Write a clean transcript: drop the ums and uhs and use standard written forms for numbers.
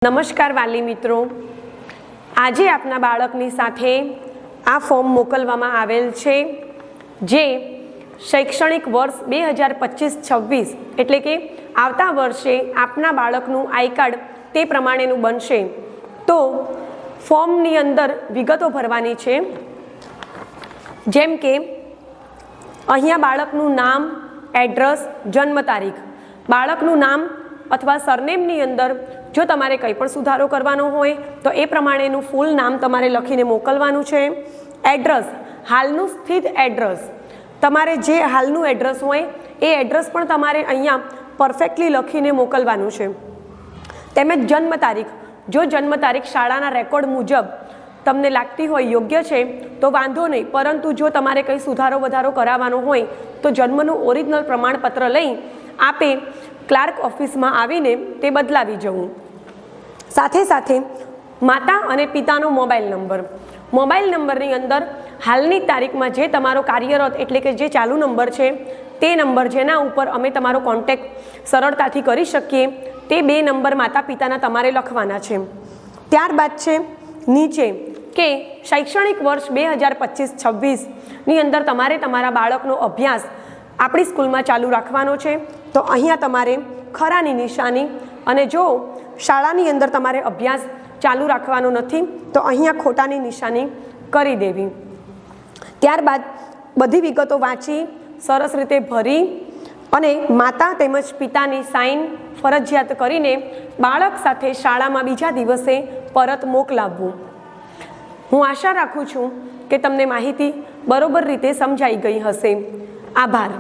નમસ્કાર વાલી મિત્રો, આજે આપના બાળકની સાથે આ ફોર્મ મોકલવામાં આવેલ છે જે શૈક્ષણિક વર્ષ 2025-26 એટલે કે આવતા વર્ષે આપના બાળકનું આઈ કાર્ડ તે પ્રમાણેનું બનશે। તો ફોર્મની અંદર વિગતો ભરવાની છે, જેમ કે અહીંયા બાળકનું નામ, એડ્રેસ, જન્મ તારીખ, બાળકનું નામ અથવા સરનેમની અંદર જો તમારે કંઈ પણ સુધારો કરવાનો હોય તો એ પ્રમાણેનું ફૂલ નામ તમારે લખીને મોકલવાનું છે। એડ્રેસ, હાલનું સ્થિત એડ્રેસ, તમારે જે હાલનું એડ્રેસ હોય એ એડ્રેસ પણ તમારે અહીંયા પરફેક્ટલી લખીને મોકલવાનું છે। તેમજ જન્મ તારીખ, જો જન્મ તારીખ શાળાના રેકોર્ડ મુજબ તમને લાગતી હોય યોગ્ય છે તો વાંધો નહીં, પરંતુ જો તમારે કંઈ સુધારો વધારો કરાવવાનો હોય તો જન્મનું ઓરિજિનલ પ્રમાણપત્ર લઈ આપે ક્લાર્ક ઓફિસમાં આવીને તે બદલાવી જવું। સાથે સાથે માતા અને પિતાનો મોબાઈલ નંબર, મોબાઈલ નંબરની અંદર હાલની તારીખમાં જે તમારો કાર્યરત એટલે કે જે ચાલુ નંબર છે તે નંબર જેના ઉપર અમે તમારો કોન્ટેક્ટ સરળતાથી કરી શકીએ તે 2 નંબર માતા પિતાના તમારે લખવાના છે। ત્યારબાદ છે નીચે કે શૈક્ષણિક વર્ષ 2025-26ની અંદર તમારે તમારા બાળકનો અભ્યાસ આપણી સ્કૂલમાં ચાલુ રાખવાનો છે, તો અહીંયા તમારે ખરાની નિશાની, અને જો શાળાની અંદર તમારે અભ્યાસ ચાલુ રાખવાનો નથી તો અહીંયા ખોટાની નિશાની કરી દેવી। ત્યારબાદ બધી વિગતો વાંચી સરસ રીતે ભરી અને માતા તેમજ પિતાની સાઇન ફરજિયાત કરીને બાળક સાથે શાળામાં બીજા દિવસે પરત મોકલાવવું। હું આશા રાખું છું કે તમને માહિતી બરોબર રીતે સમજાઈ ગઈ હશે। આભાર।